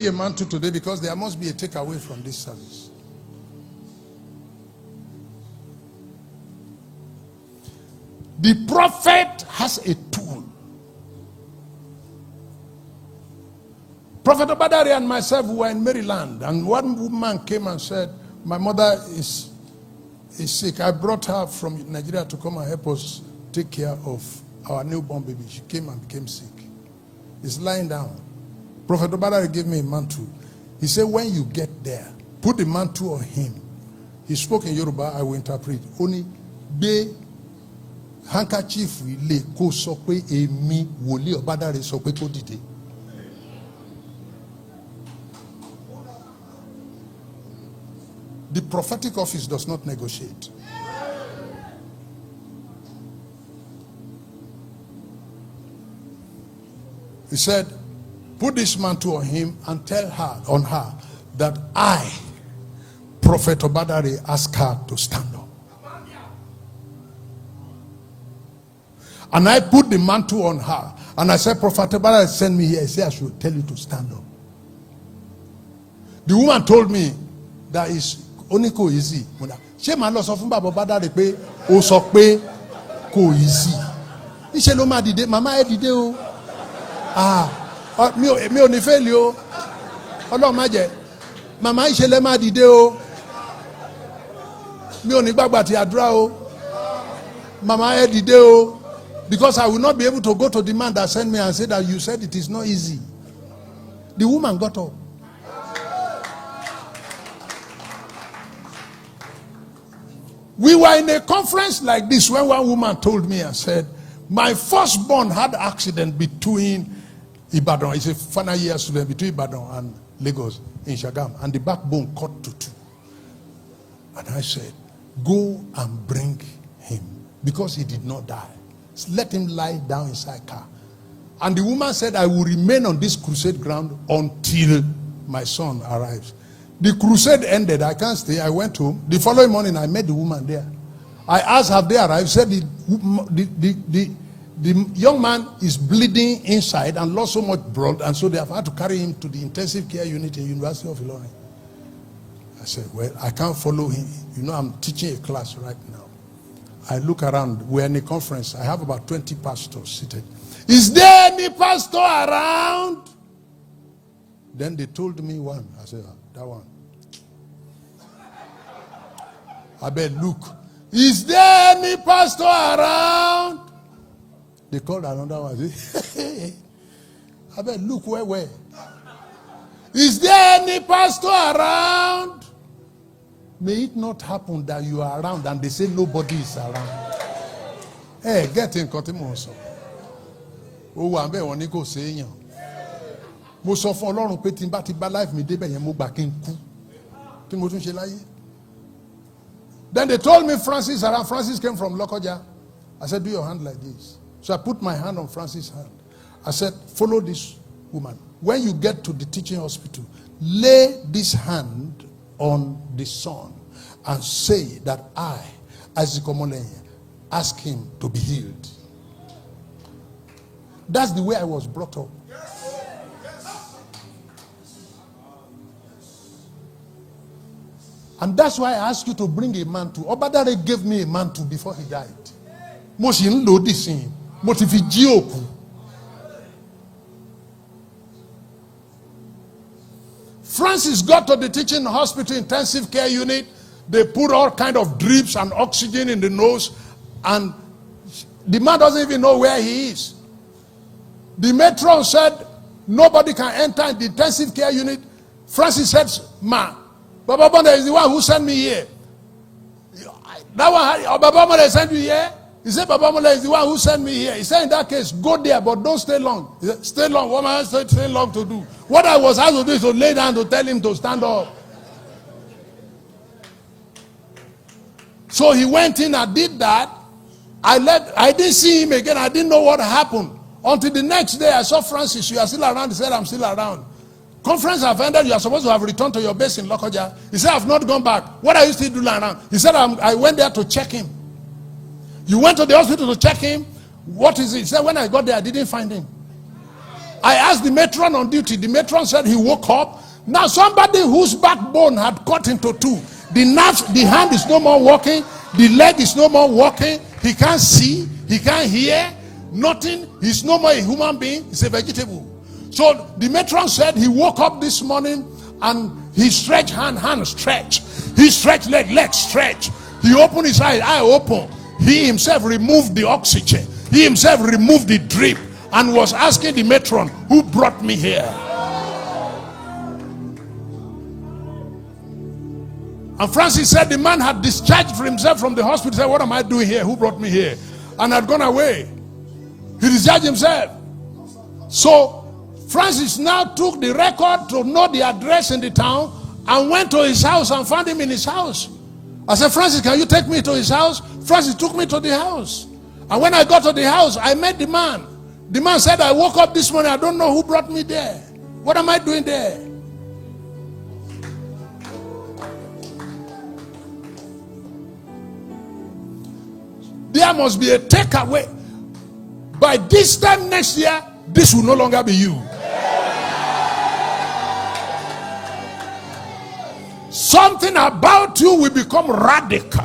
a mantle today because there must be a takeaway from this service. The prophet has a tool. Prophet Obadari and myself were in Maryland, and one woman came and said, my mother is sick. I brought her from Nigeria to come and help us take care of our newborn baby. She came and became sick. He's lying down. Prophet Obadari gave me a mantle. He said, when you get there, put the mantle on him. He spoke in Yoruba, I will interpret. Only be handkerchief le ko so pe emi woli Obadari so pe ko dide. The prophetic office does not negotiate. He said, put this mantle on him and tell her that I, Prophet Obadari, ask her to stand up. And I put the mantle on her. And I said, Prophet Obadari sent me here. He said, I should tell you to stand up. The woman told me that is only ko easy. She ma lo sọ fún Baba Obadari pé ó sọ pé kò easy. Ise ló ma dìde, mama ẹ dìde o. Mi ò ní fail o. Ọlọ́run má jẹ́. Mama ise lẹ ma dìde o. Mi ò ní gbàgbà tí àdúrà o. Mama ẹ dìde o. Because I will not be able to go to the man that sent me and say that you said it is not easy. The woman got up. We were in a conference like this when one woman told me and said, my firstborn had an accident between Ibadan, it's a final year student, between Ibadan and Lagos in Shagam, and the backbone cut to two. And I said, go and bring him, because he did not die. Let him lie down inside car. And the woman said, I will remain on this crusade ground until my son arrives. The crusade ended. I can't stay. I went home. The following morning, I met the woman there. I asked, have they arrived? Said the young man is bleeding inside and lost so much blood, and so they have had to carry him to the intensive care unit in University of Illinois. I said, well, I can't follow him. You know, I'm teaching a class right now. I look around. We're in a conference. I have about 20 pastors seated. Is there any pastor around? Then they told me one. I said, that one. I bet, look. Is there any pastor around? They called another one. I bet, look, where? Is there any pastor around? May it not happen that you are around and they say nobody is around. Hey, get in Kotimoso. Oh, I'm very one go say mo sọ fún Ọlọ́run pé tí n bá ti bá life mi débẹ̀ yẹn mo gbà kí n kú kí mo tún ṣe láyé. Then they told me Francis around. Francis came from Lokoja. I said, do your hand like this. So I put my hand on Francis' hand. I said, follow this woman. When you get to the teaching hospital, lay this hand on the son and say that I, Isaac Omolenye, ask him to be healed. That's the way I was brought up. And that's why I asked you to bring a mantle. Obadari gave me a mantle before he died. Mo si nlo disin. Mo ti fi ji oku. Francis got to the teaching hospital intensive care unit. They put all kind of drips and oxygen in the nose, and the man doesn't even know where he is. The matron said nobody can enter in the intensive care unit. Francis said, ma, Baba Bonda is the one who sent me here. That one, Baba Bonda sent you here? He said, Baba Bonda is the one who sent me here. He said, in that case, go there, but don't stay long. He said, stay long. What am I stay long to do? What I was asked to do is to lay down to tell him to stand up. So he went in and did that. I didn't see him again. I didn't know what happened. Until the next day, I saw Francis. You are still around? He said, I'm still around. Conference have ended. You are supposed to have returned to your base in Lokoja. He said, I've not gone back. What are you still doing around? He said, I went there to check him. You went to the hospital to check him? What is it? He said, when I got there, I didn't find him. I asked the matron on duty. The matron said he woke up. Now somebody whose backbone had cut into two. The nerves, the hand is no more working. The leg is no more working. He can't see. He can't hear. Nothing. He's no more a human being. He's a vegetable. So the matron said he woke up this morning and he stretched hand stretch. He stretched leg stretch. He opened his eye open. He himself removed the oxygen. He himself removed the drip and was asking the matron, who brought me here? And Francis said the man had discharged himself from the hospital. He said, what am I doing here? Who brought me here? And had gone away. He discharged himself. So Francis now took the record to know the address in the town and went to his house and found him in his house. I said, Francis, can you take me to his house? Francis took me to the house. And when I got to the house, I met the man. The man said, I woke up this morning. I don't know who brought me there. What am I doing there? There must be a takeaway. By this time next year, this will no longer be you. Something about you will become radical.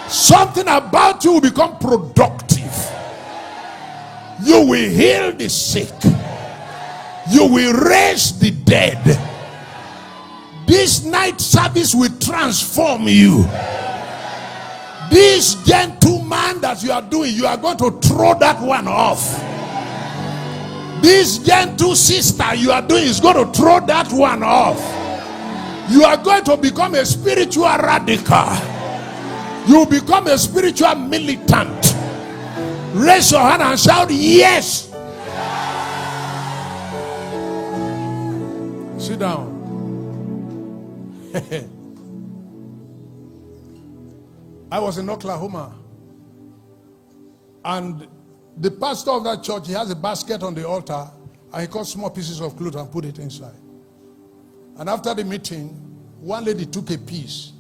Something about you will become productive. You will heal the sick. You will raise the dead. This night service will transform you. This gentleman that you are doing, you are going to throw that one off. This gentle sister you are doing is going to throw that one off. You are going to become a spiritual radical. You become a spiritual militant. Raise your hand and shout, yes. Sit down. I was in Oklahoma, and the pastor of that church, he has a basket on the altar, and he cut small pieces of cloth and put it inside. And after the meeting, one lady took a piece.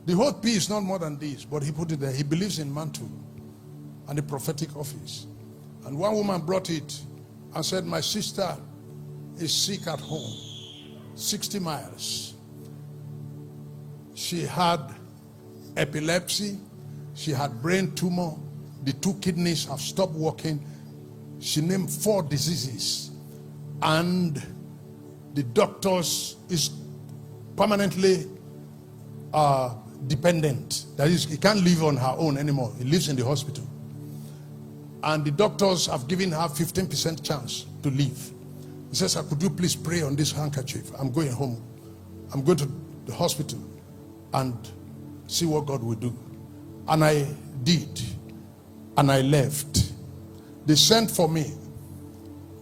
The whole piece, not more than this, but he put it there. He believes in mantle and the prophetic office. And one woman brought it and said, my sister is sick at home, 60 miles. She had epilepsy, she had brain tumor, the 2 kidneys have stopped working. She named 4 diseases, and the doctors is permanently dependent. That is, he can't live on her own anymore. He lives in the hospital, and the doctors have given her 15% chance to live. He says, could you please pray on this handkerchief? I'm going home. I'm going to the hospital and see what God will do. And I did. And I left. They sent for me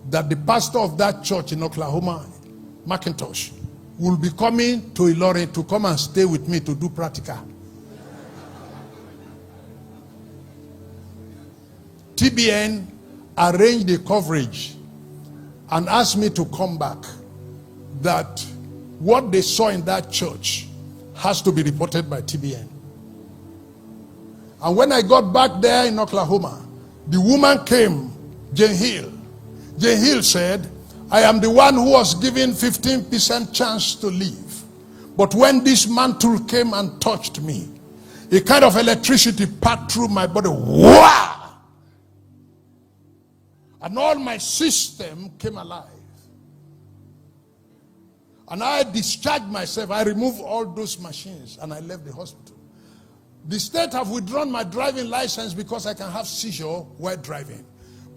that the pastor of that church in Oklahoma, McIntosh, will be coming to Ilorin to come and stay with me to do practical. TBN arranged the coverage and asked me to come back, that what they saw in that church has to be reported by TBN. And when I got back there in Oklahoma, the woman came, Jane Hill. Jane Hill said, I am the one who was given 15% chance to live. But when this mantle came and touched me, a kind of electricity passed through my body. Wow! And all my system came alive. And I discharged myself. I removed all those machines and I left the hospital. The state have withdrawn my driving license because I can have seizure while driving.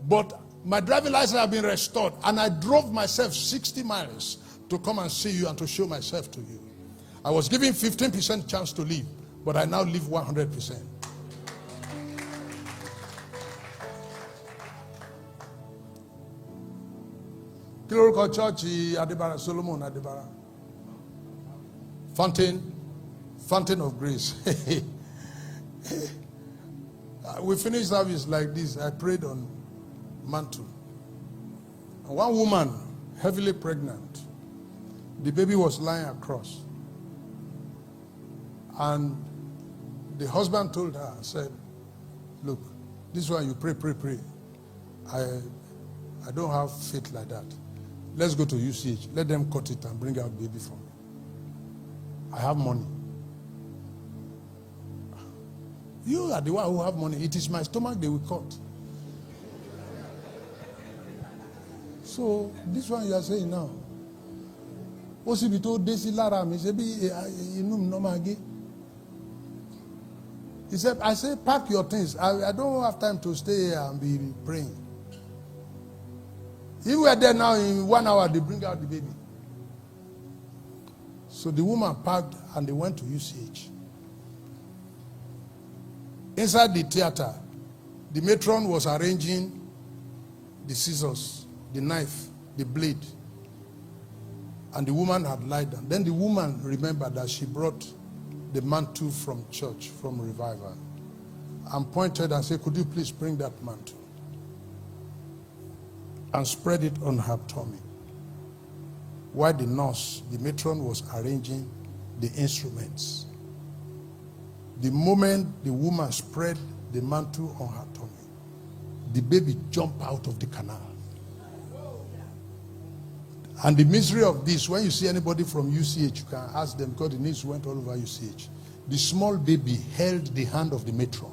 But my driving license has been restored, and I drove myself 60 miles to come and see you and to show myself to you. I was given 15% chance to live, but I now live 100%. Clerical Church, Adibara, Solomon Adibara. Fountain of Grace. We finished service like this. I prayed on mantle. And one woman, heavily pregnant, the baby was lying across. And the husband told her, said, look, this one you pray. I don't have faith like that. Let's go to UCH. Let them cut it and bring out baby for me. I have money. You are the one who have money. It is my stomach they will cut. So this one you are saying now. He said, I say, pack your things. I don't have time to stay here and be praying. If we were there now, in 1 hour, they bring out the baby. So the woman packed and they went to UCH. Inside the theater, the matron was arranging the scissors, the knife, the blade. And the woman had lied down. Then the woman remembered that she brought the mantle from church, from revival, and pointed and said, could you please bring that mantle? And spread it on her tummy. While the nurse, the matron, was arranging the instruments. The moment the woman spread the mantle on her tummy, the baby jumped out of the canal. And the misery of this, when you see anybody from UCH, you can ask them, because the news went all over UCH. The small baby held the hand of the matron.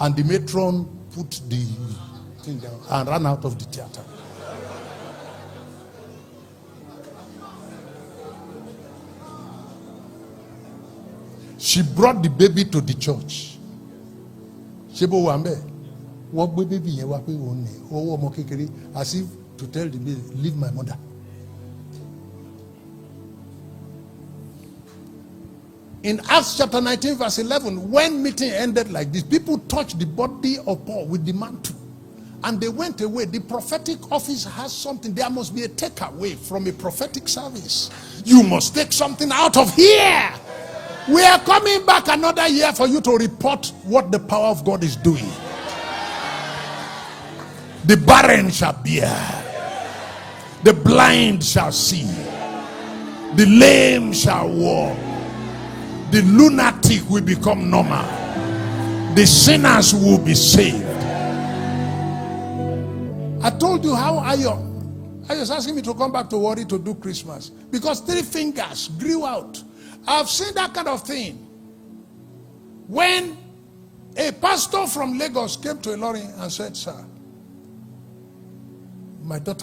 And the matron put the thing down and ran out of the theater. She brought the baby to the church. Shebo Wambe. What baby as if to tell the baby, leave my mother. In Acts chapter 19 verse 11, when meeting ended like this, people touched the body of Paul with the mantle and they went away. The prophetic office has something. There must be a takeaway from a prophetic service. You must take something out of here. We are coming back another year for you to report what the power of God is doing. The barren shall bear. The blind shall see. The lame shall walk. The lunatic will become normal. The sinners will be saved. I told you how I was asking me to come back to Warri to do Christmas. Because 3 fingers grew out. I've seen that kind of thing. When a pastor from Lagos came to Ilorin and said, sir, my daughter